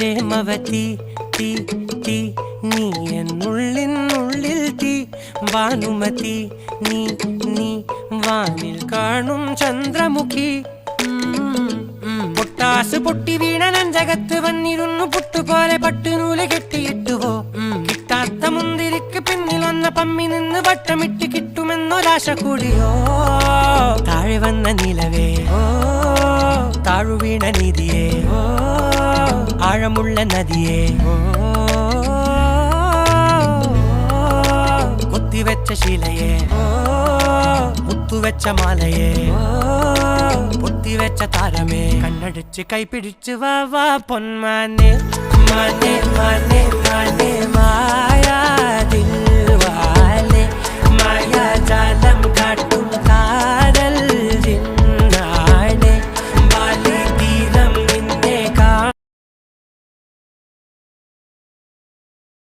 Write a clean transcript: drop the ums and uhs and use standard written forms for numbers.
പ്രേമവതി തീ തീ നീ എന്നുള്ളിൽ തീ ഭാനുമതി നീ നീ വാനിൽ കാണും ചന്ദ്രമുഖി പൊട്ടാസ് പൊട്ടി വീണ നെഞ്ചകത്ത് വന്നിരുന്നു പുട്ടുപോലെ പട്ടുനൂല് കെട്ടിയിട്ടുവോ കിട്ടാത്ത മുന്തിരിക്ക് പിന്നിൽ വന്ന പമ്മി നിന്ന് വട്ടമിട്ട് കിട്ടുമെന്നൊരാശ കൂടിയോ താഴെ വന്ന നിലവേ താഴു വീണ നിധിയേ ആഴമുള്ള നദിയേ കൊത്തിവെച്ച ശിലയേ മുത്തുവെച്ച മാലയേ പൊത്തിവെച്ച താരമേ കണ്ണടിച്ച് കൈപിടിച്ച് വാ വാ പൊന്മാനെ മാനെ മാനെ മാനെ മായാ ദിൽവാലെ മായാ ജാലം കാട്ടി